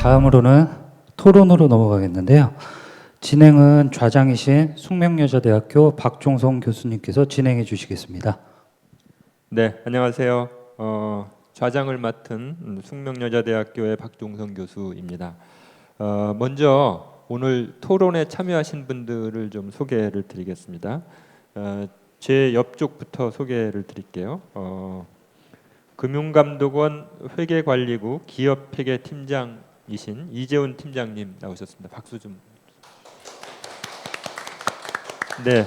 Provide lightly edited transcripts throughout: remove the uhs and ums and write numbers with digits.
다음으로는 토론으로 넘어가겠는데요. 진행은 좌장이신 숙명여자대학교 박종성 교수님께서 진행해 주시겠습니다. 네, 안녕하세요. 좌장을 맡은 숙명여자대학교의 박종성 교수입니다. 먼저 오늘 토론에 참여하신 분들을 좀 소개를 드리겠습니다. 제 옆쪽부터 소개를 드릴게요. 금융감독원 회계관리국 기업회계 팀장이신 이재훈 팀장님 나오셨습니다. 박수 좀. 네,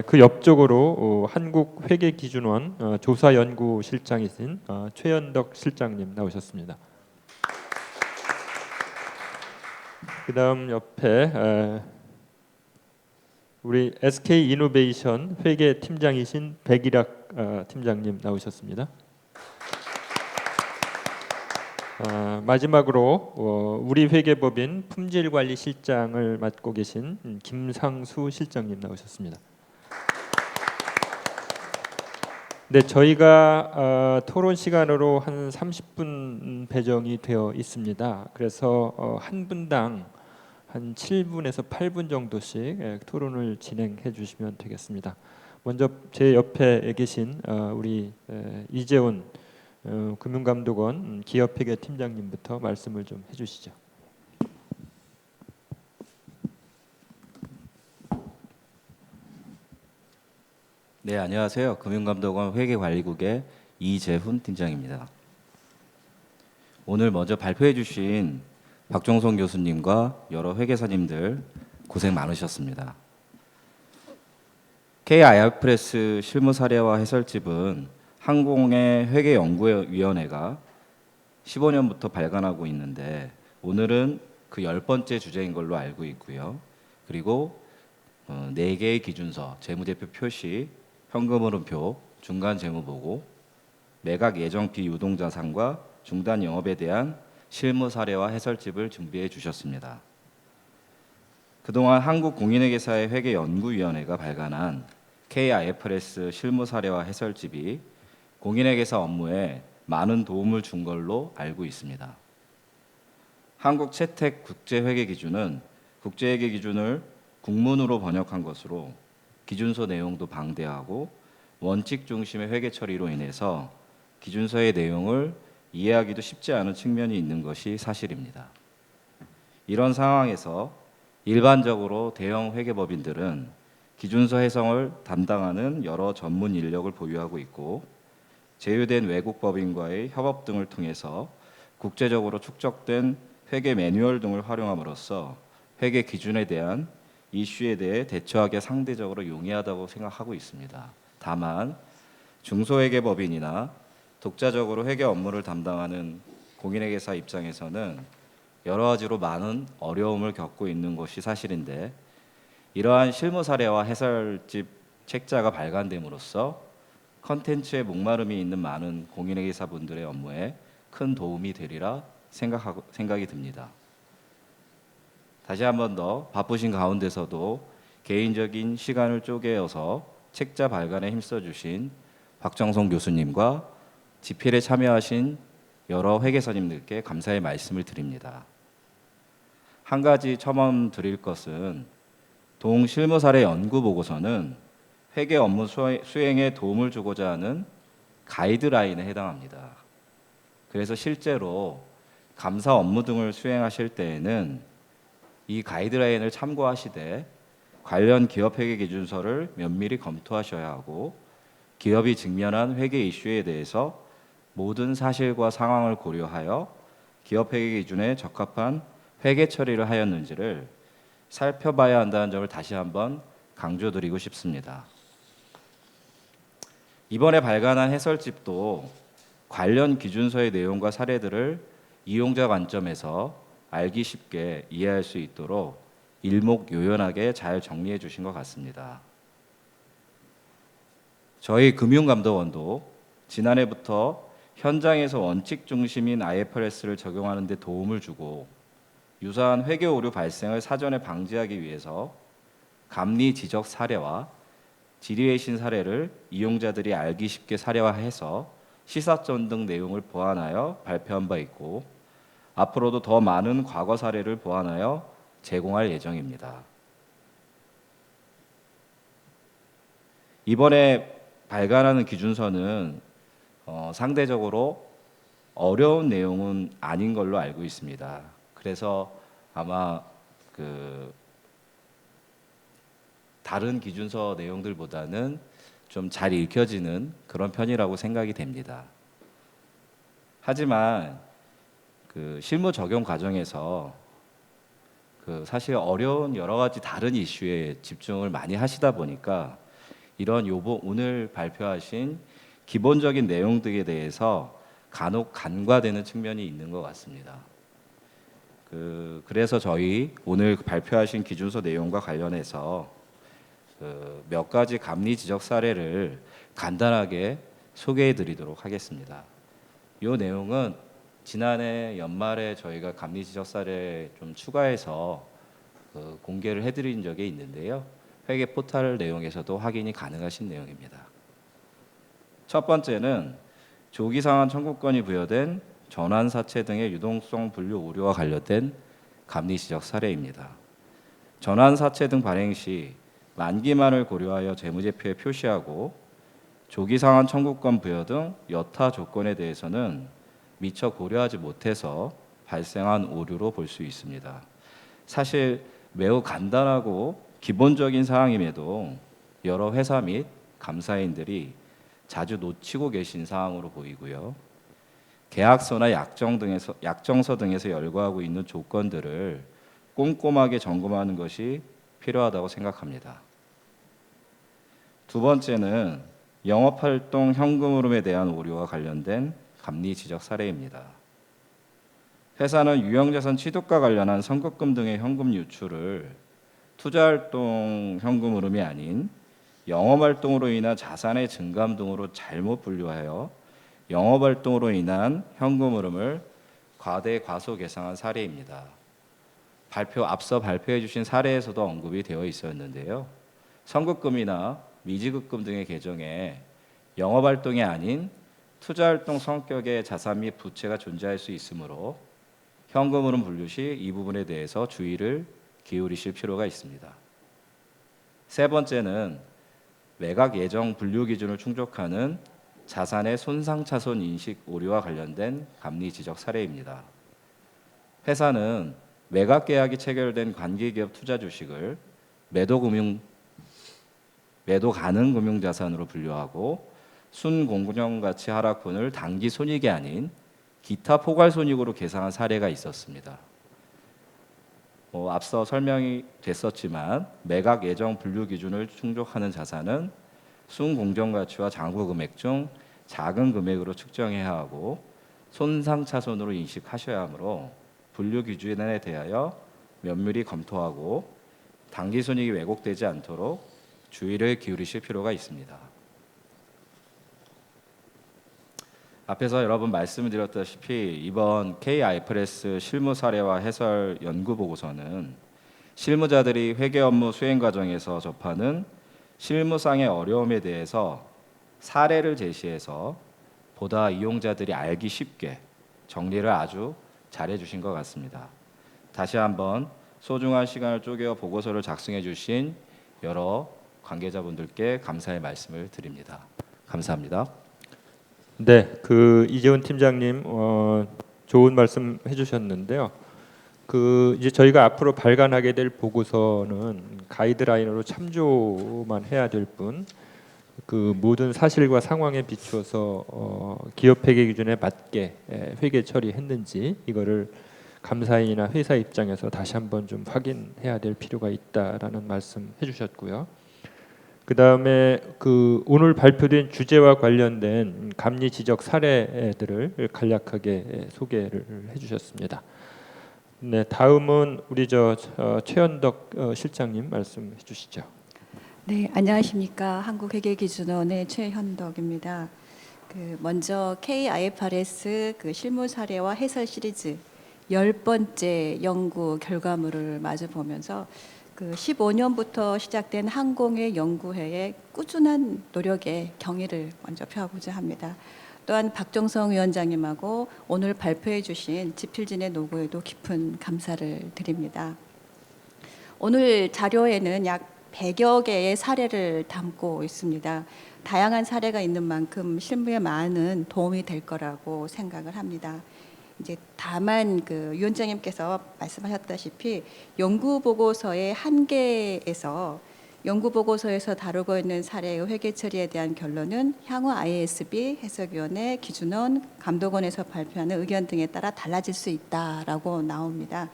그 옆쪽으로 한국회계기준원 조사연구실장이신 최현덕 실장님 나오셨습니다. 그다음 옆에 우리 SK이노베이션 회계팀장이신 백일학 팀장님 나오셨습니다. 마지막으로 우리 회계법인 품질관리실장을 맡고 계신 김상수 실장님 나오셨습니다. 네, 저희가 토론 시간으로 한 30분 배정이 되어 있습니다. 그래서 한 분당 한 7분에서 8분 정도씩 토론을 진행해 주시면 되겠습니다. 먼저 제 옆에 계신 우리 이재훈 금융감독원 기업회계 팀장님부터 말씀을 좀 해주시죠. 네, 안녕하세요. 금융감독원 회계관리국의 이재훈 팀장입니다. 오늘 먼저 발표해 주신 박종성 교수님과 여러 회계사님들 고생 많으셨습니다. KIFRS 실무 사례와 해설집은 항공의 회계연구위원회가 15년부터 발간하고 있는데 오늘은 그 10번째 주제인 걸로 알고 있고요. 그리고 4개의 기준서, 재무제표 표시, 현금흐름표, 중간 재무보고, 매각 예정 비유동자산과 중단 영업에 대한 실무 사례와 해설집을 준비해 주셨습니다. 그동안 한국공인회계사의 회계연구위원회가 발간한 KIFRS 실무 사례와 해설집이 공인회계사 업무에 많은 도움을 준 걸로 알고 있습니다. 한국 채택 국제회계기준은 국제회계기준을 국문으로 번역한 것으로 기준서 내용도 방대하고 원칙 중심의 회계 처리로 인해서 기준서의 내용을 이해하기도 쉽지 않은 측면이 있는 것이 사실입니다. 이런 상황에서 일반적으로 대형 회계법인들은 기준서 해석을 담당하는 여러 전문 인력을 보유하고 있고 제휴된 외국 법인과의 협업 등을 통해서 국제적으로 축적된 회계 매뉴얼 등을 활용함으로써 회계 기준에 대한 이슈에 대해 대처하기에 상대적으로 용이하다고 생각하고 있습니다. 다만 중소회계법인이나 독자적으로 회계 업무를 담당하는 공인회계사 입장에서는 여러 가지로 많은 어려움을 겪고 있는 것이 사실인데 이러한 실무 사례와 해설집 책자가 발간됨으로써 컨텐츠에 목마름이 있는 많은 공인회계사분들의 업무에 큰 도움이 되리라 생각이 듭니다. 다시 한 번 더 바쁘신 가운데서도 개인적인 시간을 쪼개어서 책자 발간에 힘써주신 박정성 교수님과 집필에 참여하신 여러 회계사님들께 감사의 말씀을 드립니다. 한 가지 첨언 드릴 것은 동실무사례 연구보고서는 회계 업무 수행에 도움을 주고자 하는 가이드라인에 해당합니다. 그래서 실제로 감사 업무 등을 수행하실 때에는 이 가이드라인을 참고하시되 관련 기업회계 기준서를 면밀히 검토하셔야 하고 기업이 직면한 회계 이슈에 대해서 모든 사실과 상황을 고려하여 기업회계 기준에 적합한 회계 처리를 하였는지를 살펴봐야 한다는 점을 다시 한번 강조드리고 싶습니다. 이번에 발간한 해설집도 관련 기준서의 내용과 사례들을 이용자 관점에서 알기 쉽게 이해할 수 있도록 일목요연하게 잘 정리해 주신 것 같습니다. 저희 금융감독원도 지난해부터 현장에서 원칙 중심인 IFRS를 적용하는 데 도움을 주고 유사한 회계 오류 발생을 사전에 방지하기 위해서 감리 지적 사례와 지리외신 사례를 이용자들이 알기 쉽게 사례화해서 시사점 등 내용을 보완하여 발표한 바 있고 앞으로도 더 많은 과거 사례를 보완하여 제공할 예정입니다. 이번에 발간하는 기준서는 상대적으로 어려운 내용은 아닌 걸로 알고 있습니다. 그래서 아마 다른 기준서 내용들보다는 좀 잘 읽혀지는 그런 편이라고 생각이 됩니다. 하지만 실무 적용 과정에서 사실 어려운 여러 가지 다른 이슈에 집중을 많이 하시다 보니까 이런 오늘 발표하신 기본적인 내용들에 대해서 간혹 간과되는 측면이 있는 것 같습니다. 그래서 저희 오늘 발표하신 기준서 내용과 관련해서 몇 가지 감리 지적 사례를 간단하게 소개해 드리도록 하겠습니다. 이 내용은 지난해 연말에 저희가 감리 지적 사례 좀 추가해서 공개를 해드린 적이 있는데요. 회계 포털 내용에서도 확인이 가능하신 내용입니다. 첫 번째는 조기상환 청구권이 부여된 전환사채 등의 유동성 분류 오류와 관련된 감리 지적 사례입니다. 전환사채 등 발행 시 만기만을 고려하여 재무제표에 표시하고 조기상환 청구권 부여 등 여타 조건에 대해서는 미처 고려하지 못해서 발생한 오류로 볼 수 있습니다. 사실 매우 간단하고 기본적인 사항임에도 여러 회사 및 감사인들이 자주 놓치고 계신 사항으로 보이고요. 계약서나 약정서 등에서 열거하고 있는 조건들을 꼼꼼하게 점검하는 것이 필요하다고 생각합니다. 두 번째는 영업활동 현금 흐름에 대한 오류와 관련된 감리 지적 사례입니다. 회사는 유형자산 취득과 관련한 선급금 등의 현금 유출을 투자활동 현금 흐름이 아닌 영업활동으로 인한 자산의 증감 등으로 잘못 분류하여 영업활동으로 인한 현금 흐름을 과대 과소 계상한 사례입니다. 앞서 발표해 주신 사례에서도 언급이 되어 있었는데요. 선급금이나 미지급금 등의 계정에 영업활동이 아닌 투자활동 성격의 자산 및 부채가 존재할 수 있으므로 현금 흐름 분류 시 이 부분에 대해서 주의를 기울이실 필요가 있습니다. 세 번째는 매각 예정 분류 기준을 충족하는 자산의 손상차손 인식 오류와 관련된 감리 지적 사례입니다. 회사는 매각 계약이 체결된 관계기업 투자 주식을 매도 가능 금융자산으로 분류하고 순공정가치 하락분을 당기 손익이 아닌 기타 포괄손익으로 계상한 사례가 있었습니다. 앞서 설명이 됐었지만 매각 예정 분류 기준을 충족하는 자산은 순공정가치와 장부금액 중 작은 금액으로 측정해야 하고 손상차손으로 인식하셔야 하므로 분류 기준에 대하여 면밀히 검토하고 당기손익이 왜곡되지 않도록 주의를 기울이실 필요가 있습니다. 앞에서 여러 번 말씀을 드렸다시피 이번 K-IFRS 실무 사례와 해설 연구 보고서는 실무자들이 회계 업무 수행 과정에서 접하는 실무상의 어려움에 대해서 사례를 제시해서 보다 이용자들이 알기 쉽게 정리를 아주 잘해 주신 것 같습니다. 다시 한번 소중한 시간을 쪼개어 보고서를 작성해 주신 여러 관계자분들께 감사의 말씀을 드립니다. 감사합니다. 네, 이재훈 팀장님 좋은 말씀 해주셨는데요. 이제 저희가 앞으로 발간하게 될 보고서는 가이드라인으로 참조만 해야 될 뿐, 모든 사실과 상황에 비추어서 기업 회계 기준에 맞게 회계 처리했는지 이거를 감사인이나 회사 입장에서 다시 한번 좀 확인해야 될 필요가 있다라는 말씀 해주셨고요. 그 다음에 오늘 발표된 주제와 관련된 감리 지적 사례들을 간략하게 소개를 해주셨습니다. 네, 다음은 우리 최현덕 실장님 말씀해 주시죠. 네, 안녕하십니까. 한국회계기준원의 최현덕입니다. 먼저 K-IFRS 실무 사례와 해설 시리즈 10번째 연구 결과물을 마주 보면서 15년부터 시작된 항공의 연구회의 꾸준한 노력의 경의를 먼저 표하고자 합니다. 또한 박종성 위원장님하고 오늘 발표해 주신 지필진의 노고에도 깊은 감사를 드립니다. 오늘 자료에는 약 100여 개의 사례를 담고 있습니다. 다양한 사례가 있는 만큼 실무에 많은 도움이 될 거라고 생각을 합니다. 이제 다만 그 위원장님께서 말씀하셨다시피 연구 보고서의 한계에서 연구 보고서에서 다루고 있는 사례의 회계 처리에 대한 결론은 향후 IASB 해석위원회 기준원 감독원에서 발표하는 의견 등에 따라 달라질 수 있다라고 나옵니다.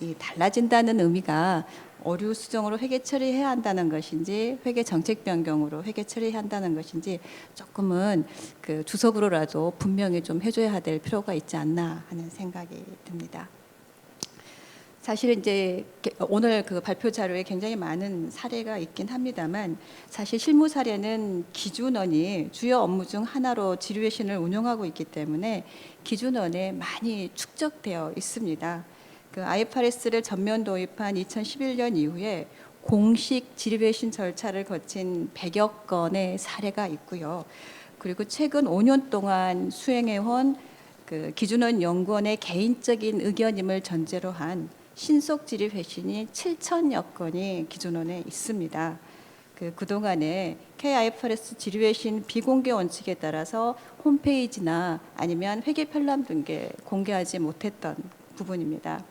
이 달라진다는 의미가 어류 수정으로 회계 처리해야 한다는 것인지 회계 정책 변경으로 회계 처리해야 한다는 것인지 조금은 그 주석으로라도 분명히 좀 해줘야 될 필요가 있지 않나 하는 생각이 듭니다. 사실 이제 오늘 그 발표 자료에 굉장히 많은 사례가 있긴 합니다만 사실 실무 사례는 기준원이 주요 업무 중 하나로 지류회신을 운영하고 있기 때문에 기준원에 많이 축적되어 있습니다. 그 IFRS를 전면 도입한 2011년 이후에 공식 지류회신 절차를 거친 100여 건의 사례가 있고요. 그리고 최근 5년 동안 수행해온 그 기준원 연구원의 개인적인 의견임을 전제로 한 신속 지류 회신이 7천여 건이 기준원에 있습니다. 그동안에 KIFRS 지류 회신 비공개 원칙에 따라서 홈페이지나 아니면 회계 편람 등에 공개하지 못했던 부분입니다.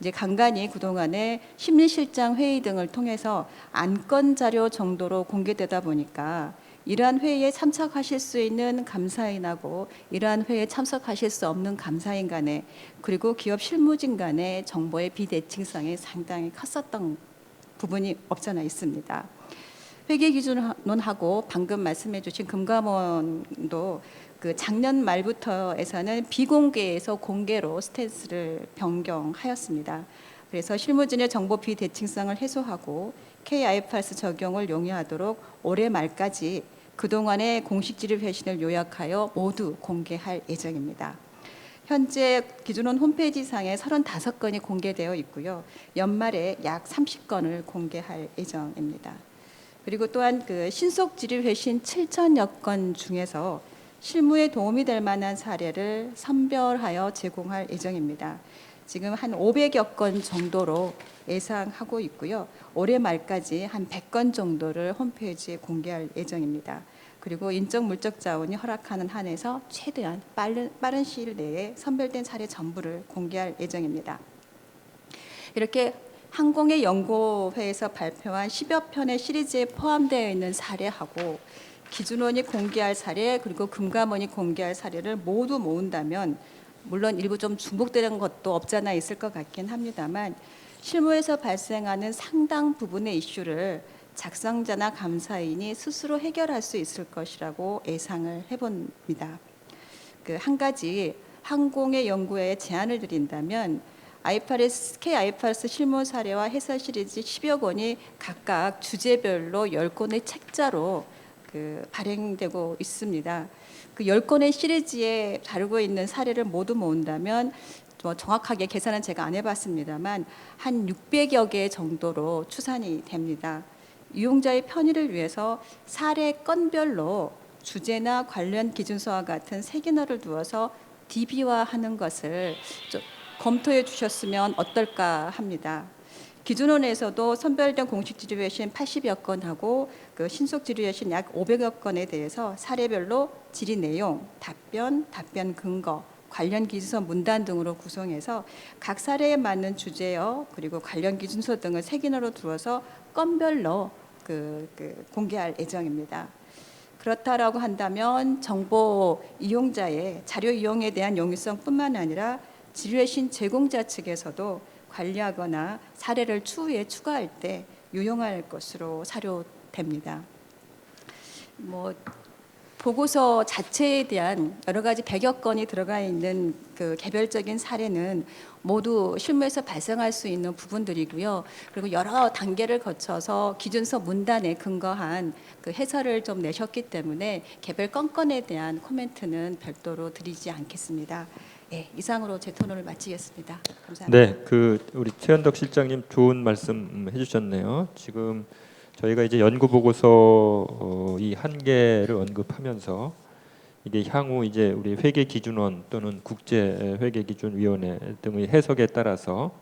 이제 간간히 그동안에 심리실장 회의 등을 통해서 안건 자료 정도로 공개되다 보니까 이러한 회의에 참석하실 수 있는 감사인하고 이러한 회의에 참석하실 수 없는 감사인 간에 그리고 기업 실무진 간의 정보의 비대칭성이 상당히 컸었던 부분이 없잖아 있습니다. 회계기준원하고 방금 말씀해 주신 금감원도 그 작년 말부터에서는 비공개에서 공개로 스탠스를 변경하였습니다. 그래서 실무진의 정보 비대칭성을 해소하고 KIFRS 적용을 용이하도록 올해 말까지 그동안의 공식 지류 회신을 요약하여 모두 공개할 예정입니다. 현재 기준원 홈페이지상에 35건이 공개되어 있고요. 연말에 약 30건을 공개할 예정입니다. 그리고 또한 그 신속 지류 회신 7천여 건 중에서 실무에 도움이 될 만한 사례를 선별하여 제공할 예정입니다. 지금 한 500여 건 정도로 예상하고 있고요. 올해 말까지 한 100건 정도를 홈페이지에 공개할 예정입니다. 그리고 인적 물적 자원이 허락하는 한에서 최대한 빠른 시일 내에 선별된 사례 전부를 공개할 예정입니다. 이렇게 항공의 연구회에서 발표한 10여 편의 시리즈에 포함되어 있는 사례하고 기준원이 공개할 사례 그리고 금감원이 공개할 사례를 모두 모은다면 물론 일부 좀 중복되는 것도 없잖아 있을 것 같긴 합니다만 실무에서 발생하는 상당 부분의 이슈를 작성자나 감사인이 스스로 해결할 수 있을 것이라고 예상을 해봅니다. 그 한 가지 항공의 연구에 제안을 드린다면 KIFRS 실무 사례와 해설 시리즈 10여 권이 각각 주제별로 10권의 책자로 발행되고 있습니다. 그 10권의 시리즈에 다루고 있는 사례를 모두 모은다면 정확하게 계산은 제가 안 해봤습니다만 한 600여 개 정도로 추산이 됩니다. 이용자의 편의를 위해서 사례 건별로 주제나 관련 기준서와 같은 세기너를 두어서 DB화하는 것을 좀 검토해 주셨으면 어떨까 합니다. 기준원에서도 선별된 공식 지류회신 80여 건하고 그 신속 지류회신 약 500여 건에 대해서 사례별로 질의 내용, 답변 근거, 관련 기준서 문단 등으로 구성해서 각 사례에 맞는 주제어 그리고 관련 기준서 등을 세기너로 두어서 건별로 공개할 예정입니다. 그렇다라고 한다면 정보 이용자의 자료 이용에 대한 용이성뿐만 아니라 지류회신 제공자 측에서도 관리하거나 사례를 추후에 추가할 때 유용할 것으로 사료됩니다. 보고서 자체에 대한 여러 가지 100여 건이 들어가 있는 그 개별적인 사례는 모두 실무에서 발생할 수 있는 부분들이고요. 그리고 여러 단계를 거쳐서 기준서 문단에 근거한 그 해설을 좀 내셨기 때문에 개별 건건에 대한 코멘트는 별도로 드리지 않겠습니다. 네, 이상으로 제 토론을 마치겠습니다. 감사합니다. 네, 우리 최현덕 실장님 좋은 말씀 해주셨네요. 지금 저희가 이제 연구 보고서 이 한계를 언급하면서 이게 향후 이제 우리 회계기준원 또는 국제회계기준위원회 등의 해석에 따라서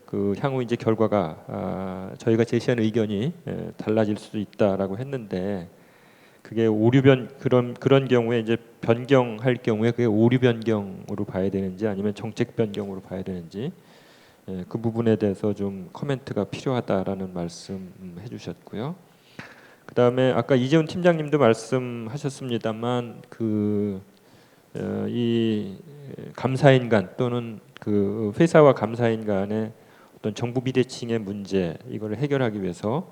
그 향후 이제 결과가 저희가 제시한 의견이 달라질 수도 있다라고 했는데 그게 오류 그런 경우에 이제 변경할 경우에 그게 오류 변경으로 봐야 되는지 아니면 정책 변경으로 봐야 되는지 그 부분에 대해서 좀 코멘트가 필요하다라는 말씀 해주셨고요. 그 다음에 아까 이재훈 팀장님도 말씀하셨습니다만 이 감사인 간 또는 그 회사와 감사인 간의 어떤 정부 비대칭의 문제 이거를 해결하기 위해서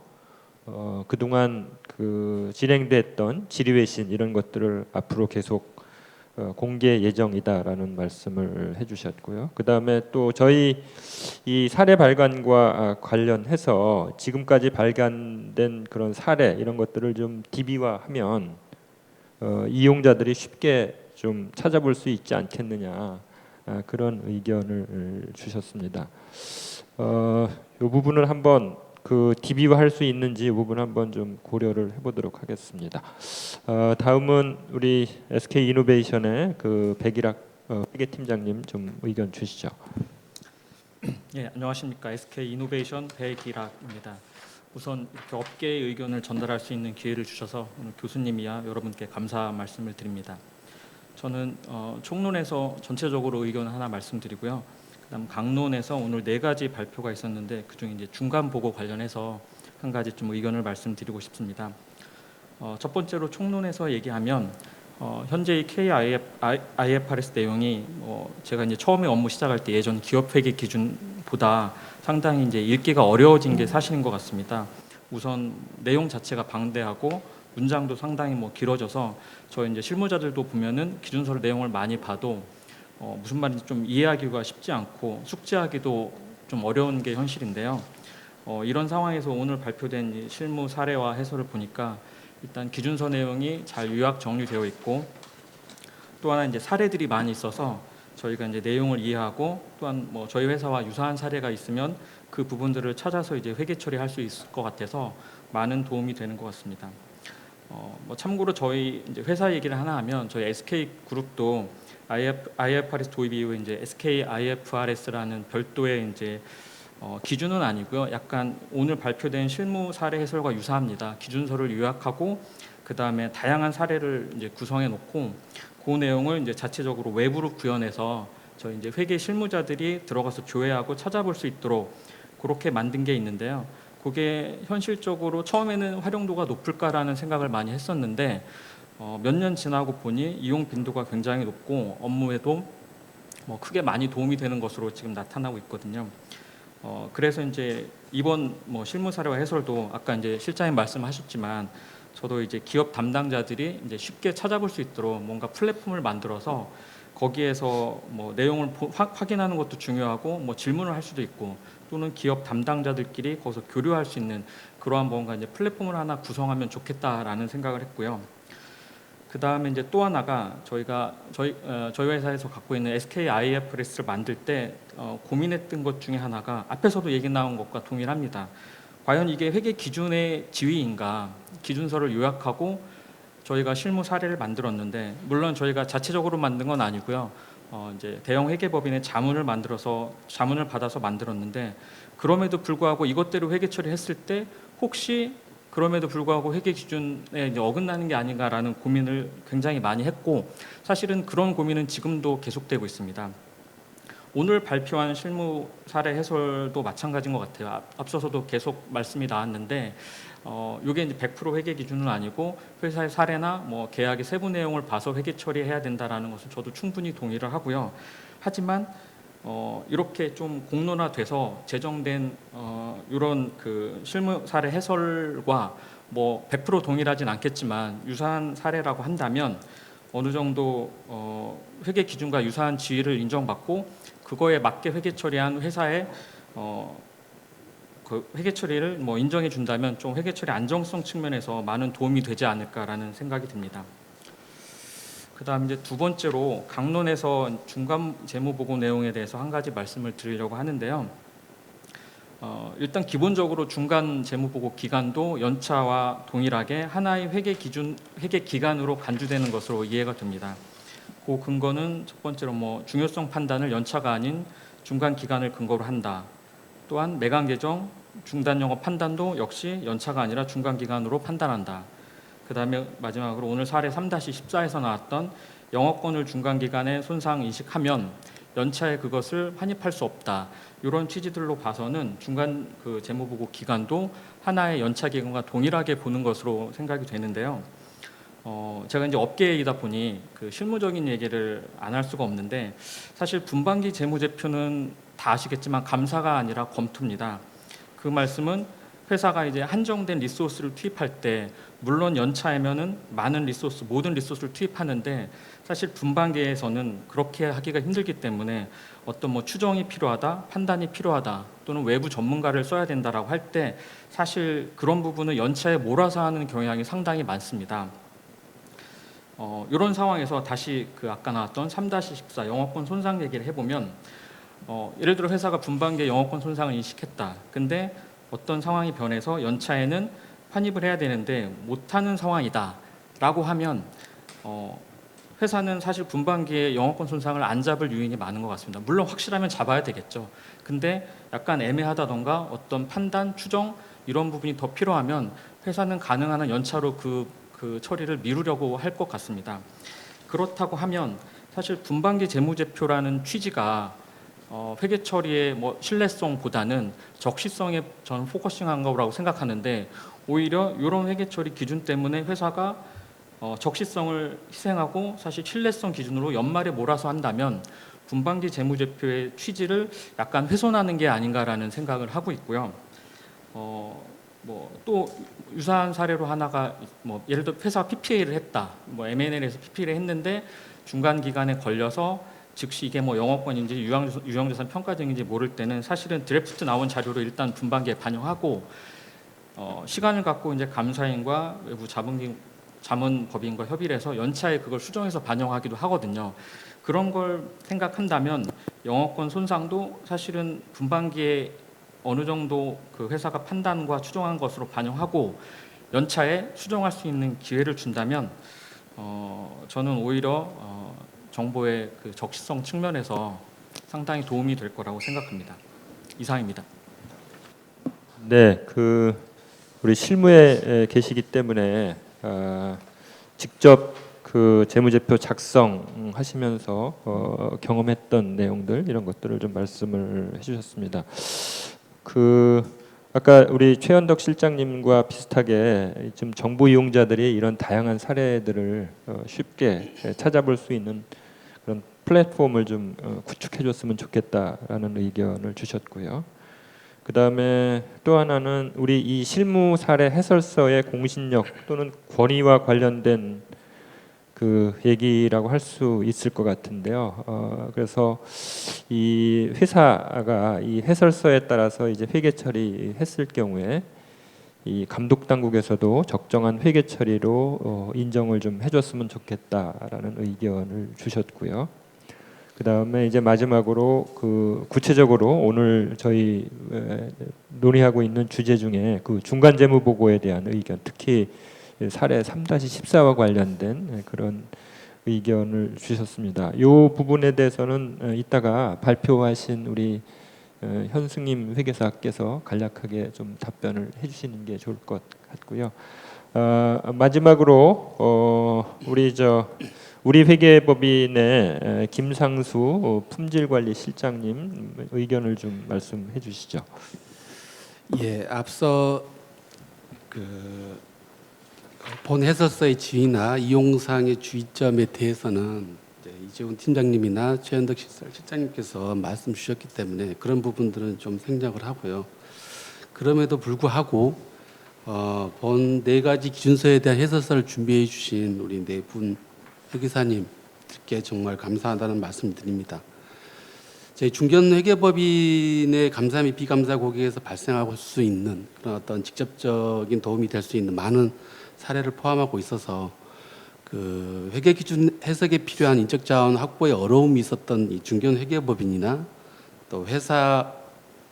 그동안 그 진행됐던 질의회신 이런 것들을 앞으로 계속 공개 예정이다라는 말씀을 해주셨고요. 그 다음에 또 저희 이 사례 발간과 관련해서 지금까지 발간된 그런 사례 이런 것들을 좀 DB화하면 이용자들이 쉽게 좀 찾아볼 수 있지 않겠느냐 그런 의견을 주셨습니다. 이 부분을 한번 그 DB화할 수 있는지 이 부분 한번 좀 고려를 해보도록 하겠습니다. 다음은 우리 SK 이노베이션의 그 백일학 회계팀장님 좀 의견 주시죠. 예, 안녕하십니까. SK 이노베이션 백일학입니다. 우선 이렇게 업계의 의견을 전달할 수 있는 기회를 주셔서 오늘 교수님이야 여러분께 감사 말씀을 드립니다. 저는 총론에서 전체적으로 의견 하나 말씀드리고요. 그다음 강론에서 오늘 4가지 발표가 있었는데 그중에 이제 중간 보고 관련해서 한 가지 좀 의견을 말씀드리고 싶습니다. 첫 번째로 총론에서 얘기하면 현재 이 KIFRS 내용이 제가 이제 처음에 업무 시작할 때 예전 기업회계 기준보다 상당히 이제 읽기가 어려워진 게 사실인 것 같습니다. 우선 내용 자체가 방대하고 문장도 상당히 길어져서 저희 이제 실무자들도 보면은 기준서를 내용을 많이 봐도 무슨 말인지 좀 이해하기가 쉽지 않고 숙지하기도 좀 어려운 게 현실인데요. 이런 상황에서 오늘 발표된 이 실무 사례와 해설을 보니까 일단 기준서 내용이 잘 요약 정리되어 있고 또 하나 이제 사례들이 많이 있어서 저희가 이제 내용을 이해하고 또한 저희 회사와 유사한 사례가 있으면 그 부분들을 찾아서 이제 회계 처리할 수 있을 것 같아서 많은 도움이 되는 것 같습니다. 참고로 저희 이제 회사 얘기를 하나 하면 저희 SK 그룹도 IFRS 도입 이후에 이제 SK IFRS라는 별도의 이제 기준은 아니고요. 약간 오늘 발표된 실무 사례 해설과 유사합니다. 기준서를 요약하고 그 다음에 다양한 사례를 이제 구성해 놓고 그 내용을 이제 자체적으로 외부로 구현해서 저희 이제 회계 실무자들이 들어가서 조회하고 찾아볼 수 있도록 그렇게 만든 게 있는데요. 그게 현실적으로 처음에는 활용도가 높을까라는 생각을 많이 했었는데 몇 년 지나고 보니 이용 빈도가 굉장히 높고 업무에도 크게 많이 도움이 되는 것으로 지금 나타나고 있거든요. 그래서 이제 이번 실무 사례와 해설도 아까 이제 실장님 말씀하셨지만 저도 이제 기업 담당자들이 이제 쉽게 찾아볼 수 있도록 뭔가 플랫폼을 만들어서 거기에서 내용을 확인하는 것도 중요하고 질문을 할 수도 있고 또는 기업 담당자들끼리 거기서 교류할 수 있는 그러한 뭔가 이제 플랫폼을 하나 구성하면 좋겠다라는 생각을 했고요. 그 다음에 이제 또 하나가 저희 회사에서 갖고 있는 SK IFRS를 만들 때 고민했던 것 중에 하나가 앞에서도 얘기 나온 것과 동일합니다. 과연 이게 회계 기준의 지위인가? 기준서를 요약하고 저희가 실무 사례를 만들었는데 물론 저희가 자체적으로 만든 건 아니고요. 이제 대형 회계법인의 자문을 받아서 만들었는데 그럼에도 불구하고 이것대로 회계 처리했을 때 혹시 그럼에도 불구하고 회계 기준에 이제 어긋나는 게 아닌가라는 고민을 굉장히 많이 했고 사실은 그런 고민은 지금도 계속되고 있습니다. 오늘 발표한 실무 사례 해설도 마찬가지인 것 같아요. 앞서서도 계속 말씀이 나왔는데 이게 이제 100% 회계 기준은 아니고 회사의 사례나 계약의 세부 내용을 봐서 회계 처리해야 된다라는 것은 저도 충분히 동의를 하고요. 하지만 이렇게 좀 공론화돼서 제정된 이런 그 실무 사례 해설과 100% 동일하진 않겠지만 유사한 사례라고 한다면 어느 정도 회계 기준과 유사한 지위를 인정받고 그거에 맞게 회계 처리한 회사의 그 회계 처리를 인정해 준다면 좀 회계 처리 안정성 측면에서 많은 도움이 되지 않을까라는 생각이 듭니다. 그다음 이제 두 번째로 강론에서 중간 재무 보고 내용에 대해서 한 가지 말씀을 드리려고 하는데요. 일단 기본적으로 중간 재무보고 기간도 연차와 동일하게 하나의 회계 기간으로 간주되는 것으로 이해가 됩니다. 그 근거는 첫 번째로 중요성 판단을 연차가 아닌 중간 기간을 근거로 한다. 또한 매각 예정 중단 영업 판단도 역시 연차가 아니라 중간 기간으로 판단한다. 그다음에 마지막으로 오늘 사례 3-14에서 나왔던 영업권을 중간 기간에 손상 인식하면 연차에 그것을 환입할 수 없다. 이런 취지들로 봐서는 중간 그 재무보고 기간도 하나의 연차 기간과 동일하게 보는 것으로 생각이 되는데요. 제가 이제 업계이다 보니 그 실무적인 얘기를 안 할 수가 없는데 사실 분반기 재무제표는 다 아시겠지만 감사가 아니라 검토입니다. 그 말씀은 회사가 이제 한정된 리소스를 투입할 때 물론 연차이면은 많은 리소스, 모든 리소스를 투입하는데 사실 분반기에서는 그렇게 하기가 힘들기 때문에 어떤 추정이 필요하다, 판단이 필요하다, 또는 외부 전문가를 써야 된다라고 할 때 사실 그런 부분은 연차에 몰아서 하는 경향이 상당히 많습니다. 이런 상황에서 다시 그 아까 나왔던 3-14 영업권 손상 얘기를 해보면 예를 들어 회사가 분반기에 영업권 손상을 인식했다. 근데 어떤 상황이 변해서 연차에는 환입을 해야 되는데 못하는 상황이다 라고 하면 회사는 사실 분반기에 영업권 손상을 안 잡을 요인이 많은 것 같습니다. 물론 확실하면 잡아야 되겠죠. 근데 약간 애매하다던가 어떤 판단, 추정 이런 부분이 더 필요하면 회사는 가능한 한 연차로 그 처리를 미루려고 할 것 같습니다. 그렇다고 하면 사실 분반기 재무제표라는 취지가 회계 처리의 신뢰성보다는 적시성에 저는 포커싱한 거라고 생각하는데 오히려 이런 회계 처리 기준 때문에 회사가 적시성을 희생하고 사실 신뢰성 기준으로 연말에 몰아서 한다면 분반기 재무제표의 취지를 약간 훼손하는 게 아닌가라는 생각을 하고 있고요. 또 유사한 사례로 하나가 예를 들어 회사 PPA를 했다. M&A에서 PPA를 했는데 중간 기간에 걸려서 즉시 이게 영업권인지 유형자산 평가등인지 모를 때는 사실은 드래프트 나온 자료를 일단 분반기에 반영하고 시간을 갖고 이제 감사인과 외부 자문법인과 협의를 해서 연차에 그걸 수정해서 반영하기도 하거든요. 그런 걸 생각한다면 영업권 손상도 사실은 분반기에 어느 정도 그 회사가 판단과 추정한 것으로 반영하고 연차에 수정할 수 있는 기회를 준다면 저는 오히려 정보의 그 적시성 측면에서 상당히 도움이 될 거라고 생각합니다. 이상입니다. 네, 우리 실무에 계시기 때문에 직접 그 재무제표 작성하시면서 경험했던 내용들 이런 것들을 좀 말씀을 해주셨습니다. 아까 우리 최현덕 실장님과 비슷하게 지금 정보 이용자들이 이런 다양한 사례들을 쉽게 찾아볼 수 있는 그런 플랫폼을 좀 구축해줬으면 좋겠다라는 의견을 주셨고요. 그 다음에 또 하나는 우리 이 실무 사례 해설서의 공신력 또는 권위와 관련된 그 얘기라고 할 수 있을 것 같은데요. 그래서 이 회사가 이 해설서에 따라서 이제 회계 처리했을 경우에 이 감독 당국에서도 적정한 회계 처리로 인정을 좀 해줬으면 좋겠다라는 의견을 주셨고요. 그 다음에 이제 마지막으로 구체적으로 오늘 저희 논의하고 있는 주제 중에 그 중간 재무 보고에 대한 의견, 특히 사례 3-14와 관련된 그런 의견을 주셨습니다. 이 부분에 대해서는 이따가 발표하신 우리 현승임 회계사께서 간략하게 좀 답변을 해주시는 게 좋을 것 같고요. 마지막으로 우리 회계법인의 김상수 품질관리실장님 의견을 좀 말씀해 주시죠. 예, 앞서 본 해설서의 지위나 이용상의 주의점에 대해서는 이재훈 팀장님이나 최현덕 실장님께서 말씀 주셨기 때문에 그런 부분들은 좀 생략을 하고요. 그럼에도 불구하고 본 네 가지 기준서에 대한 해설서를 준비해 주신 우리 네 분 회계사님들께 정말 감사하다는 말씀을 드립니다. 저희 중견회계법인의 감사 및 비감사 고객에서 발생할 수 있는 그런 어떤 직접적인 도움이 될 수 있는 많은 사례를 포함하고 있어서 그 회계 기준 해석에 필요한 인적 자원 확보에 어려움이 있었던 이 중견 회계법인이나 또 회사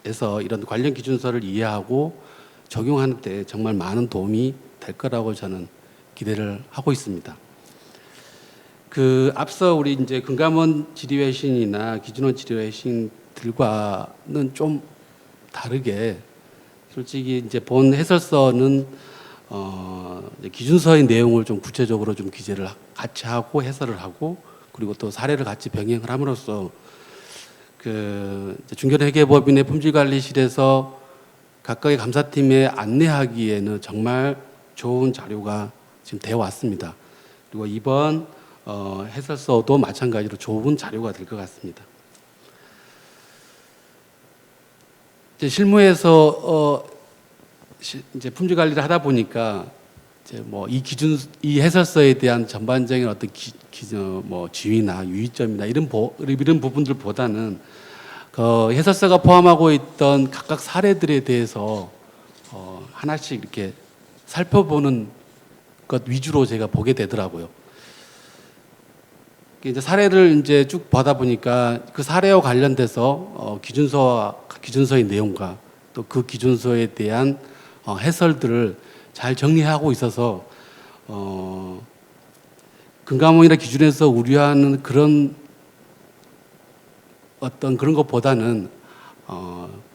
에서 이런 관련 기준서를 이해하고 적용하는 데 정말 많은 도움이 될 거라고 저는 기대를 하고 있습니다. 그 앞서 우리 이제 금감원 질의회신이나 기준원 질의회신들과는 좀 다르게 솔직히 이제 본 해설서는 이제 기준서의 내용을 좀 구체적으로 좀 기재를 같이 하고 해설을 하고 그리고 또 사례를 같이 병행을 함으로써 그 중견회계법인의 품질관리실에서 각각의 감사팀에 안내하기에는 정말 좋은 자료가 지금 되어 왔습니다. 그리고 이번 해설서도 마찬가지로 좋은 자료가 될 것 같습니다. 이제 실무에서 이제 품질 관리를 하다 보니까 이제 뭐 이 해설서에 대한 전반적인 어떤 뭐 지위나 유의점이나 이런 부분들보다는 그 해설서가 포함하고 있던 각각 사례들에 대해서 하나씩 이렇게 살펴보는 것 위주로 제가 보게 되더라고요. 이제 사례를 이제 쭉 보다 보니까 그 사례와 관련돼서 기준서의 내용과 또 그 기준서에 대한 해설들을 잘 정리하고 있어서 금감원이나 기준에서 우려하는 그런 어떤 그런 것보다는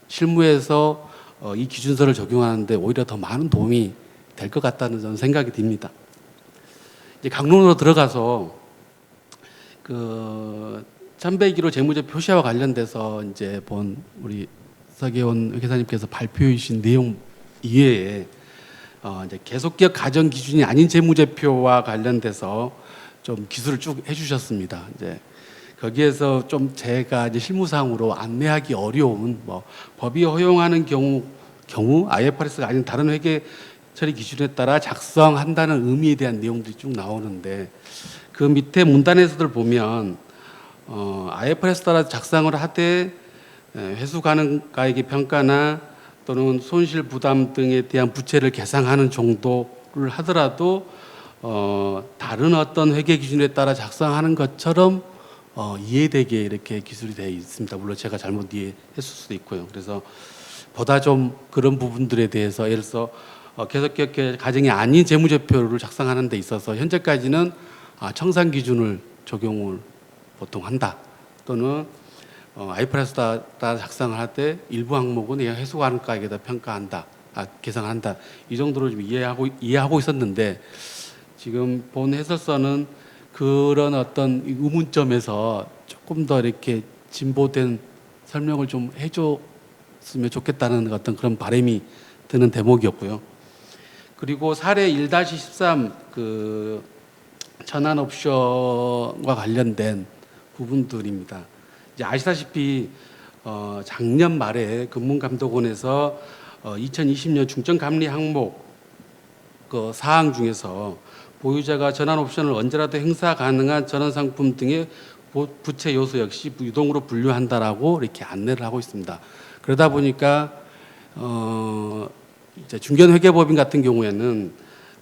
실무에서 이 기준서를 적용하는데 오히려 더 많은 도움이 될 것 같다는 저는 생각이 듭니다. 이제 강론으로 들어가서 그 1101호 재무제 표시와 관련돼서 이제 본 우리 서계원 회계사님께서 발표해 주신 내용 이외에 이제 계속기업 가정 기준이 아닌 재무제표와 관련돼서 좀 기술을 쭉 해주셨습니다. 이제 거기에서 좀 제가 이제 실무상으로 안내하기 어려운 뭐 법이 허용하는 경우 IFRS가 아닌 다른 회계 처리 기준에 따라 작성한다는 의미에 대한 내용들이 쭉 나오는데 그 밑에 문단에서들 보면 IFRS 따라 작성을 하되 회수 가능가액의 평가나 또는 손실 부담 등에 대한 부채를 계상하는 정도를 하더라도 다른 어떤 회계 기준에 따라 작성하는 것처럼 이해되게 이렇게 기술이 되어 있습니다. 물론 제가 잘못 이해했을 수도 있고요. 그래서 보다 좀 그런 부분들에 대해서 예를 들어서 계속기업 가정이 아닌 재무제표를 작성하는 데 있어서 현재까지는 청산 기준을 적용을 보통 한다. 또는 IFRS 따라 작성을 할 때 일부 항목은 회수 가능가액에다 평가한다. 계상한다. 이 정도로 좀 이해하고 있었는데 지금 본 해설서는 그런 어떤 의문점에서 조금 더 이렇게 진보된 설명을 좀 해줬으면 좋겠다는 어떤 그런 바람이 드는 대목이었고요. 그리고 사례 1-13 그 전환 옵션과 관련된 부분들입니다. 이제 아시다시피 작년 말에 금융감독원에서 2020년 중점감리 항목 그 사항 중에서 보유자가 전환 옵션을 언제라도 행사 가능한 전환 상품 등의 부채 요소 역시 유동으로 분류한다라고 이렇게 안내를 하고 있습니다. 그러다 보니까 이제 중견회계법인 같은 경우에는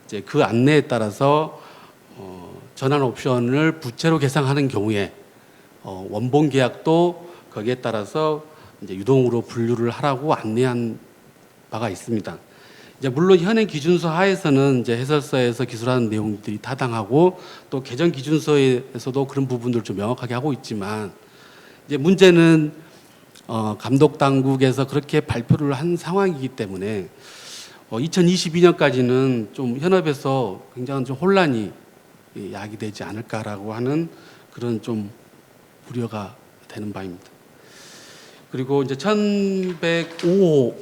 이제 그 안내에 따라서 전환 옵션을 부채로 계상하는 경우에 원본 계약도 거기에 따라서 이제 유동으로 분류를 하라고 안내한 바가 있습니다. 이제 물론 현행 기준서 하에서는 이제 해설서에서 기술하는 내용들이 타당하고 또 개정 기준서에서도 그런 부분들을 좀 명확하게 하고 있지만 이제 문제는 감독 당국에서 그렇게 발표를 한 상황이기 때문에 2022년까지는 좀 현업에서 굉장한 좀 혼란이 야기되지 않을까라고 하는 그런 좀 우려가 되는 바입니다. 그리고 이제 1105호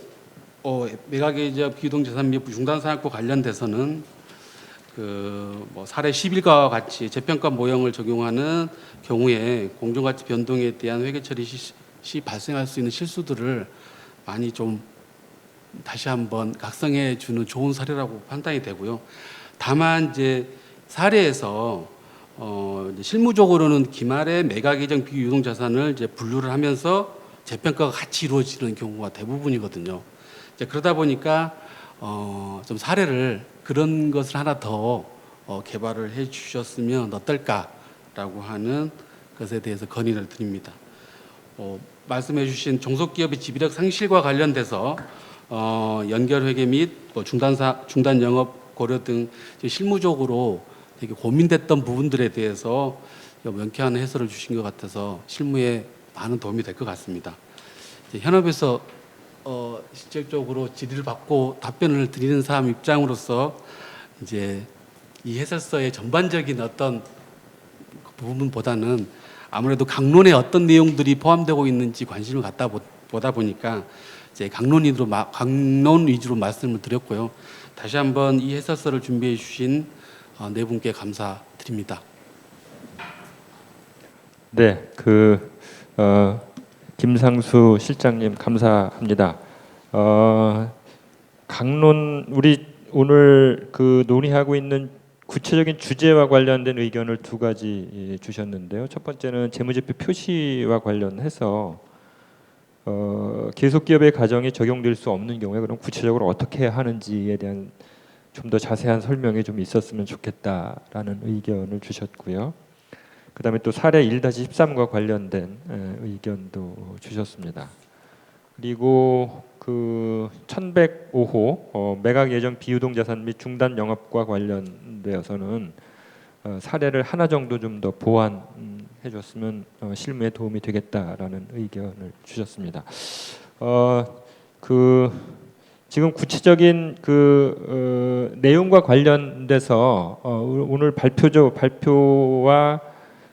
매각의적 비유동자산 및 중단산업과 관련돼서는 그 뭐 사례 11과와 같이 재평가 모형을 적용하는 경우에 공정가치 변동에 대한 회계 처리 시 발생할 수 있는 실수들을 많이 좀 다시 한번 각성해 주는 좋은 사례라고 판단이 되고요. 다만 이제 사례에서 이제 실무적으로는 기말에 매각 예정 비유동 자산을 이제 분류를 하면서 재평가가 같이 이루어지는 경우가 대부분이거든요. 이제 그러다 보니까 좀 사례를 그런 것을 하나 더 개발을 해 주셨으면 어떨까라고 하는 것에 대해서 건의를 드립니다. 말씀해주신 종속기업의 지배력 상실과 관련돼서 연결회계 및 중단 영업 고려 등 실무적으로 되게 고민됐던 부분들에 대해서 명쾌한 해설을 주신 것 같아서 실무에 많은 도움이 될 것 같습니다. 현업에서 실질적으로 질의를 받고 답변을 드리는 사람 입장으로서 이제 이 해설서의 전반적인 어떤 부분보다는 아무래도 강론에 어떤 내용들이 포함되고 있는지 관심을 갖다 보다 보니까 이제 강론 위주로 말씀을 드렸고요. 다시 한번 이 해설서를 준비해 주신 네 분께 감사드립니다. 네, 김상수 실장님 감사합니다. 강론 우리 오늘 논의하고 있는 구체적인 주제와 관련된 의견을 두 가지 주셨는데요. 첫 번째는 재무제표 표시와 관련해서 계속기업의 가정에 적용될 수 없는 경우에 그럼 구체적으로 어떻게 해야 하는지에 대한 좀 더 자세한 설명이 좀 있었으면 좋겠다라는 의견을 주셨고요. 그다음에 또 사례 1-13과 관련된 의견도 주셨습니다. 그리고 1105호 매각 예정 비유동 자산 및 중단 영업과 관련되어서는 사례를 하나 정도 좀 더 보완해 줬으면 실무에 도움이 되겠다라는 의견을 주셨습니다. 지금 구체적인 내용과 관련돼서 오늘 발표와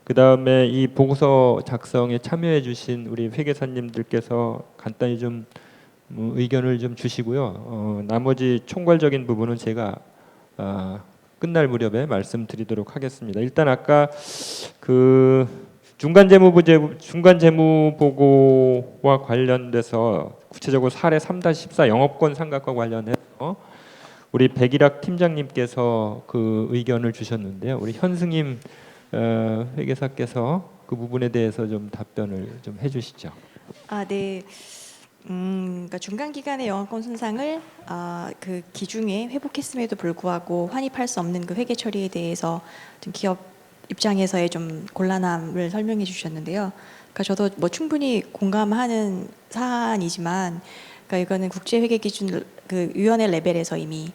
그 다음에 이 보고서 작성에 참여해 주신 우리 회계사님들께서 간단히 좀 의견을 좀 주시고요. 나머지 총괄적인 부분은 제가 끝날 무렵에 말씀드리도록 하겠습니다. 일단 아까 중간 재무 보고와 관련돼서 구체적으로 사례 3-14 영업권 상각과 관련해서 우리 백일학 팀장님께서 의견을 주셨는데요. 우리 현승임 회계사께서 그 부분에 대해서 좀 답변을 좀 해주시죠. 네. 그러니까 중간 기간의 영업권 손상을 그 기준에 회복했음에도 불구하고 환입할 수 없는 그 회계 처리에 대해서 좀 기업 입장에서의 좀 곤란함을 설명해 주셨는데요. 그러니까 저도 뭐 충분히 공감하는 사안이지만, 그러니까 이거는 국제 회계 기준 위원회 레벨에서 이미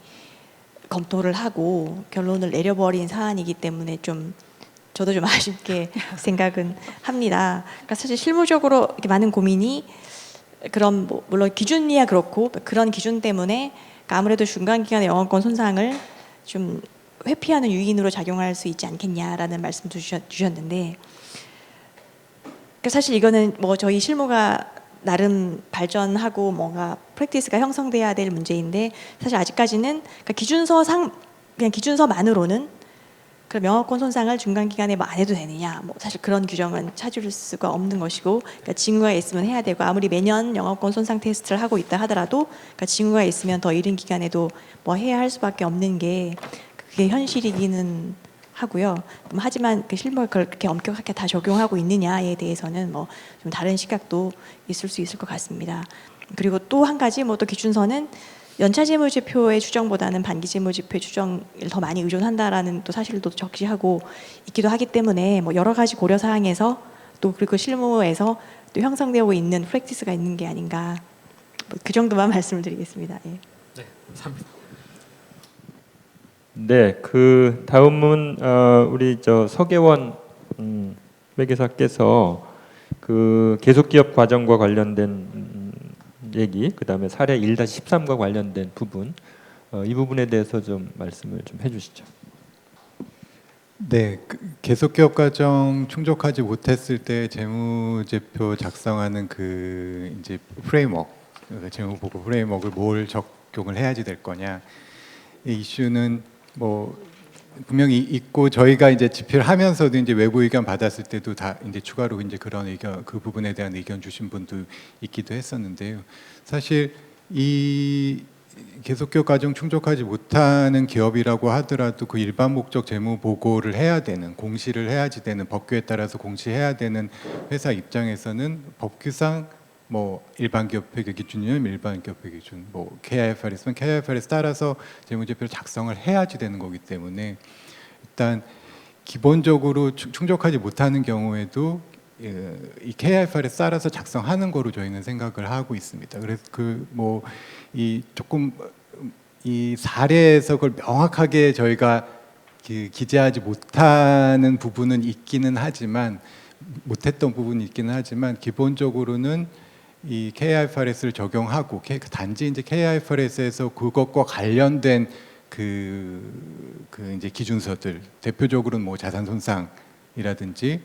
검토를 하고 결론을 내려버린 사안이기 때문에 저도 좀 아쉽게 생각은 합니다. 그러니까 사실 실무적으로 이렇게 많은 고민이 그런 물론 기준이야 그렇고 그런 기준 때문에 아무래도 중간 기간의 영업권 손상을 좀 회피하는 유인으로 작용할 수 있지 않겠냐라는 말씀도 주셨는데, 그러니까 사실 이거는 저희 실무가 나름 발전하고 뭔가 프랙티스가 형성돼야 될 문제인데, 사실 아직까지는 그러니까 그냥 기준서만으로는 그럼 영업권 손상을 중간 기간에 안 해도 되느냐, 사실 그런 규정은 찾을 수가 없는 것이고, 그러니까 징후가 있으면 해야 되고, 아무리 매년 영업권 손상 테스트를 하고 있다 하더라도 그러니까 징후가 있으면 더 이른 기간에도 해야 할 수밖에 없는 게 그게 현실이기는 하고요. 하지만 실무가 그렇게 엄격하게 다 적용하고 있느냐에 대해서는 좀 다른 시각도 있을 수 있을 것 같습니다. 그리고 또 한 가지 또 기준서는 연차 재무제표의 추정보다는 반기 재무제표의 추정을 더 많이 의존한다라는 또 사실도 적시하고 있기도 하기 때문에 여러 가지 고려 사항에서 또 그리고 실무에서 또 형성되고 있는 프랙티스가 있는 게 아닌가, 그 정도만 말씀을 드리겠습니다. 예. 네, 감사합니다. 네, 다음은 우리 서계원 회계사께서 계속기업 과정과 관련된 얘기, 그 다음에 사례 1-13과 관련된 부분, 이 부분에 대해서 좀 말씀을 좀 해주시죠. 네, 계속기업 과정 충족하지 못했을 때 재무제표 작성하는 이제 프레임워크, 재무보고 프레임워크를 뭘 적용을 해야지 될 거냐, 이 이슈는 분명히 있고, 저희가 이제 집필을 하면서도 이제 외부 의견 받았을 때도 다 이제 추가로 이제 그런 의견, 그 부분에 대한 의견 주신 분도 있기도 했었는데요. 사실 이 계속기업 과정 충족하지 못하는 기업이라고 하더라도 그 일반 목적 재무 보고를 해야 되는, 공시를 해야지 되는, 법규에 따라서 공시해야 되는 회사 입장에서는 법규상 일반 기업 회계 기준이면 일반 기업 회계 기준, KIFRS면 KIFRS 따라서 재무제표를 작성을 해야지 되는 거기 때문에 일단 기본적으로 충족하지 못하는 경우에도 이 KIFR에 따라서 작성하는 거로 저희는 생각을 하고 있습니다. 그래서 이 조금 이 사례에서 그걸 명확하게 저희가 기재하지 못하는 부분은 있기는 하지만 못했던 부분이 있기는 하지만 기본적으로는 이 KIFRS를 적용하고 단지 이제 KIFRS에서 그것과 관련된 이제 기준서들 대표적으로는 뭐 자산 손상이라든지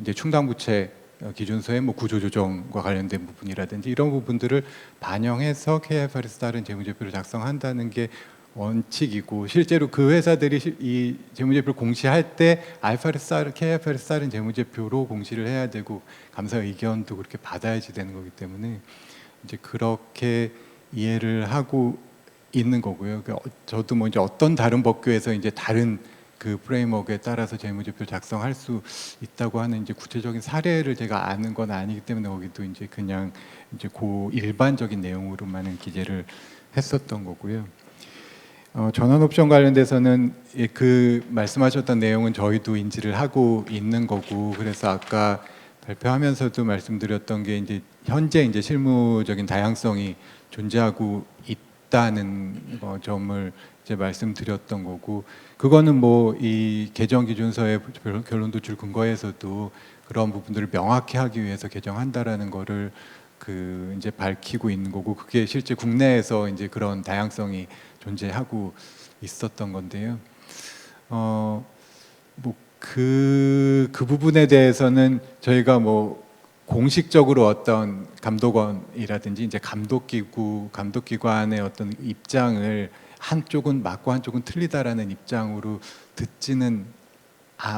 이제 충당부채 기준서의 뭐 구조조정과 관련된 부분이라든지 이런 부분들을 반영해서 KIFRS 따른 재무제표를 작성한다는 게 원칙이고 실제로 그 회사들이 이 재무제표를 공시할 때 KIFRS 따른 재무제표로 공시를 해야 되고 감사 의견도 그렇게 받아야지 되는 거기 때문에 이제 그렇게 이해를 하고 있는 거고요. 저도 뭐 이제 어떤 다른 법규에서 이제 다른 그 프레임워크에 따라서 재무제표를 작성할 수 있다고 하는 이제 구체적인 사례를 제가 아는 건 아니기 때문에 거기도 이제 그냥 이제 그 일반적인 내용으로만은 기재를 했었던 거고요. 전환 옵션 관련돼서는 그 말씀하셨던 내용은 저희도 인지를 하고 있는 거고 그래서 아까 발표하면서도 말씀드렸던 게 이제 현재 이제 실무적인 다양성이 존재하고 있다는 점을 이제 말씀드렸던 거고 그거는 뭐 이 개정 기준서의 결론 도출 근거에서도 그런 부분들을 명확히 하기 위해서 개정한다라는 거를 이제 밝히고 있는 거고 그게 실제 국내에서 이제 그런 다양성이 존재하고 있었던 건데요. 그 부분에 대해서는 저희가 뭐 공식적으로 어떤 감독원이라든지 이제 감독기관의 어떤 입장을 한쪽은 맞고 한쪽은 틀리다라는 입장으로 듣지는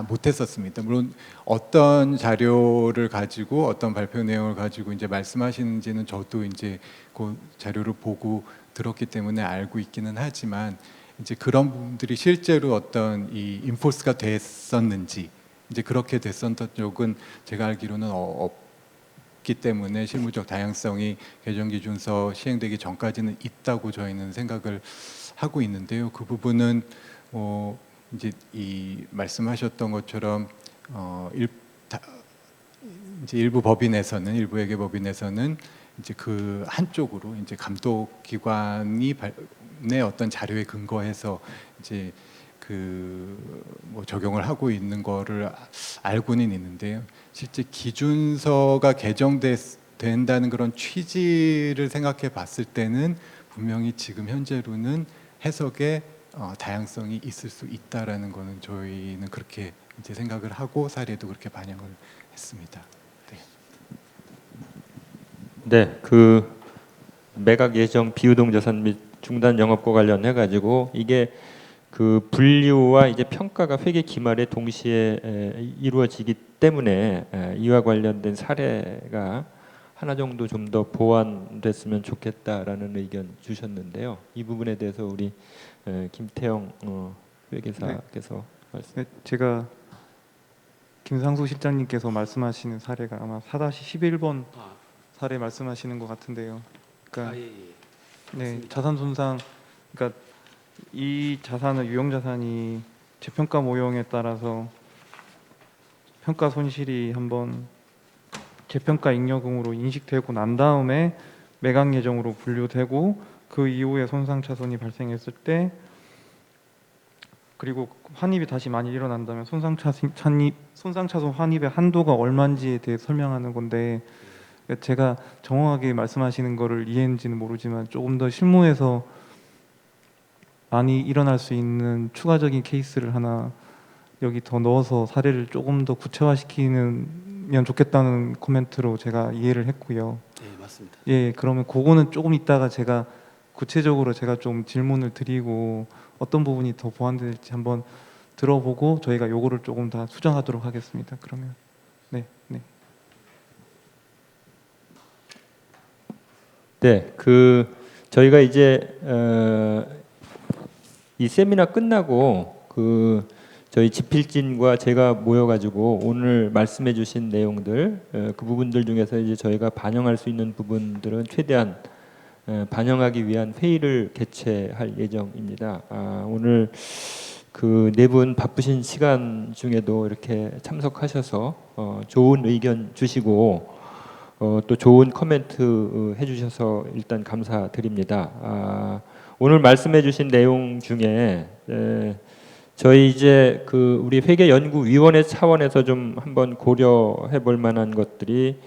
못했었습니다. 물론 어떤 자료를 가지고 어떤 발표 내용을 가지고 이제 말씀하시는지는 저도 이제 그 자료를 보고 들었기 때문에 알고 있기는 하지만 이제 그런 부분들이 실제로 어떤 이 인포스가 됐었는지 이제 그렇게 됐었던 쪽은 제가 알기로는 없기 때문에 실무적 다양성이 개정 기준서 시행되기 전까지는 있다고 저희는 생각을 하고 있는데요. 그 부분은 이제 이 말씀하셨던 것처럼 이제 일부 외계 법인에서는 이제 그 한쪽으로 이제 감독기관이 내 어떤 자료에 근거해서 이제 뭐 적용을 하고 있는 거를 알고는 있는데요. 실제 기준서가 개정된다는 그런 취지를 생각해 봤을 때는 분명히 지금 현재로는 해석에 다양성이 있을 수 있다라는 거는 저희는 그렇게 이제 생각을 하고 사례도 그렇게 반영을 했습니다. 네, 그 매각 예정 비유동 자산 및 중단 영업과 관련해 가지고 이게 그 분류와 이제 평가가 회계 기말에 동시에 이루어지기 때문에 이와 관련된 사례가 하나 정도 좀 더 보완됐으면 좋겠다라는 의견 주셨는데요. 이 부분에 대해서 우리 김태형 회계사께서 말씀. 네, 제가 김상수 실장님께서 말씀하시는 사례가 아마 4-11번 사례 말씀하시는 것 같은데요. 그러니까 네, 자산 손상, 그러니까 이 자산은 유형 자산이 재평가 모형에 따라서 평가 손실이 한번 재평가 잉여금으로 인식되고 난 다음에 매각 예정으로 분류되고 그 이후에 손상 차손이 발생했을 때 그리고 환입이 다시 많이 일어난다면 손상 차손 환입의 한도가 얼마인지에 대해 설명하는 건데 제가 정확하게 말씀하시는 거를 이해했는지는 모르지만 조금 더 실무에서 많이 일어날 수 있는 추가적인 케이스를 하나 여기 더 넣어서 사례를 조금 더 구체화시키면 좋겠다는 코멘트로 제가 이해를 했고요. 네, 맞습니다. 예, 그러면 그거는 조금 이따가 제가 구체적으로 제가 좀 질문을 드리고 어떤 부분이 더 보완될지 한번 들어보고 저희가 요거를 조금 다 수정하도록 하겠습니다. 그러면 네. 네, 그 저희가 이제 이 세미나 끝나고 그 저희 지필진과 제가 모여가지고 오늘 말씀해주신 내용들 그 부분들 중에서 이제 저희가 반영할 수 있는 부분들은 최대한 반영하기 위한 회의를 개최할 예정입니다. 오늘 그 네 분 바쁘신 시간 중에도 이렇게 참석하셔서 좋은 의견 주시고 또 좋은 코멘트 해주셔서 일단 감사드립니다. 오늘 말씀해주신 내용 중에 저희 이제 그 우리 회계연구위원회 차원에서 좀 한번 고려해볼 만한 것들이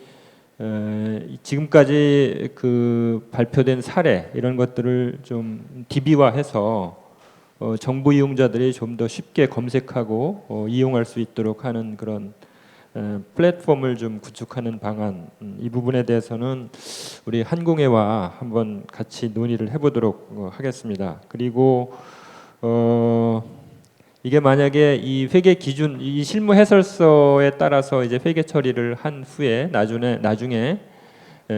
지금까지 그 발표된 사례 이런 것들을 좀 DB화해서 정보 이용자들이 좀 더 쉽게 검색하고 이용할 수 있도록 하는 그런 플랫폼을 좀 구축하는 방안, 이 부분에 대해서는 우리 한공회와 한번 같이 논의를 해보도록 하겠습니다. 그리고 이게 만약에 이 회계 기준, 이 실무 해설서에 따라서 이제 회계 처리를 한 후에 나중에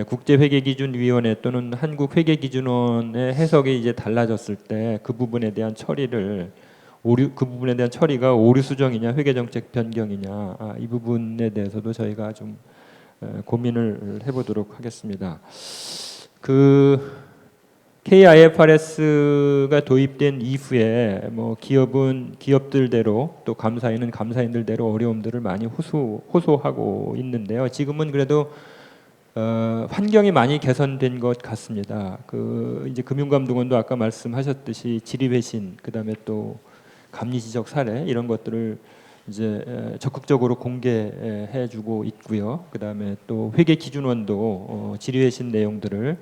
국제회계기준위원회 또는 한국회계기준원의 해석이 이제 달라졌을 때 그 부분에 대한 처리를 그 부분에 대한 처리가 오류 수정이냐 회계정책 변경이냐 이 부분에 대해서도 저희가 좀 고민을 해보도록 하겠습니다. 그 KIFRS가 도입된 이후에 뭐 기업들대로 또 감사인은 감사인들대로 어려움들을 많이 호소하고 있는데요. 지금은 그래도 환경이 많이 개선된 것 같습니다. 그 이제 금융감독원도 아까 말씀하셨듯이 질의회신, 그다음에 또 감리지적 사례 이런 것들을 이제 적극적으로 공개해주고 있고요. 그다음에 또 회계기준원도 질의회신 내용들을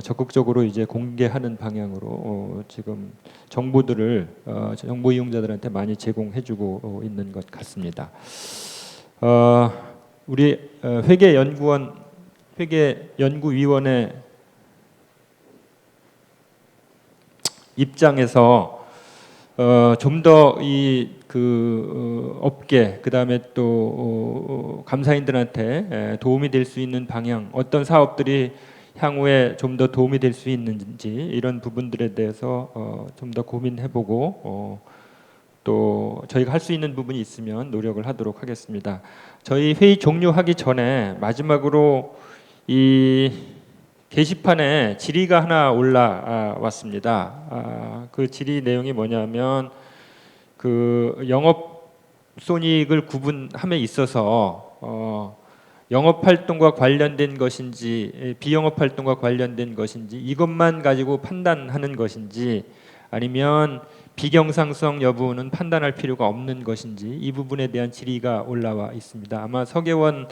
적극적으로 이제 공개하는 방향으로 지금 정보들을 정보 이용자들한테 많이 제공해주고 있는 것 같습니다. 우리 회계연구위원회 입장에서 좀 더 이 그 업계 그다음에 또 감사인들한테 도움이 될 수 있는 방향, 어떤 사업들이 향후에 좀 더 도움이 될 수 있는지 이런 부분들에 대해서 좀 더 고민해보고 또 저희가 할 수 있는 부분이 있으면 노력을 하도록 하겠습니다. 저희 회의 종료하기 전에 마지막으로 이 게시판에 질의가 하나 올라왔습니다. 그 질의 내용이 뭐냐면 그 영업 손익을 구분함에 있어서 영업 활동과 관련된 것인지 비영업 활동과 관련된 것인지 이것만 가지고 판단하는 것인지 아니면 비경상성 여부는 판단할 필요가 없는 것인지 이 부분에 대한 질의가 올라와 있습니다. 아마 서계원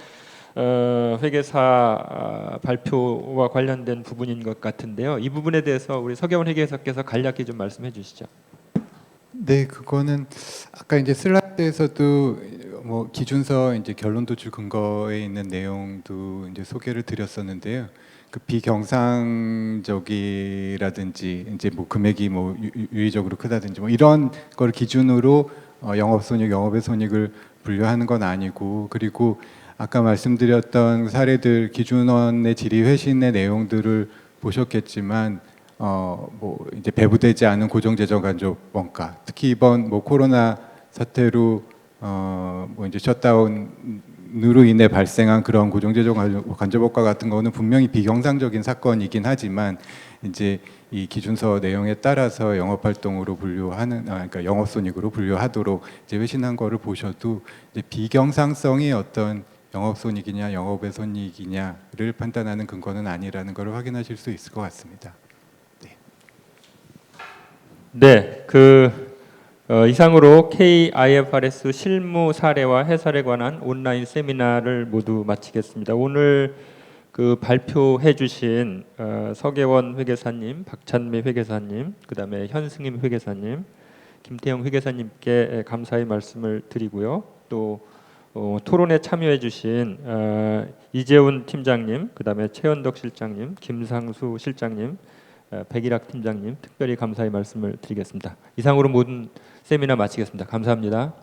회계사 발표와 관련된 부분인 것 같은데요. 이 부분에 대해서 우리 서계원 회계사께서 간략히 좀 말씀해 주시죠. 네, 그거는 아까 이제 슬라이드에서도 뭐 기준서 이제 결론 도출 근거에 있는 내용도 이제 소개를 드렸었는데요. 그 비경상적이라든지 이제 뭐 금액이 뭐 유의적으로 크다든지 뭐 이런 걸 기준으로 영업손익, 영업의 손익을 분류하는 건 아니고, 그리고 아까 말씀드렸던 사례들 기준원의 질의 회신의 내용들을 보셨겠지만 뭐 이제 배부되지 않은 고정재정간접 원가, 특히 이번 뭐 코로나 사태로 뭐 이제 셧다운으로 인해 발생한 그런 고정재정 간접원가 같은 거는 분명히 비경상적인 사건이긴 하지만 이제 이 기준서 내용에 따라서 영업활동으로 분류하는, 그러니까 영업손익으로 분류하도록 이제 회신한 거를 보셔도 이제 비경상성이 어떤 영업손익이냐 영업의 손익이냐를 판단하는 근거는 아니라는 것을 확인하실 수 있을 것 같습니다. 네, 이상으로 KIFRS 실무 사례와 해설에 관한 온라인 세미나를 모두 마치겠습니다. 오늘 그 발표해 주신 서계원 회계사님, 박찬미 회계사님, 그다음에 현승임 회계사님, 김태형 회계사님께 감사의 말씀을 드리고요. 또 토론에 참여해 주신 이재훈 팀장님, 그다음에 최현덕 실장님, 김상수 실장님, 백일학 팀장님 특별히 감사의 말씀을 드리겠습니다. 이상으로 모든 세미나 마치겠습니다. 감사합니다.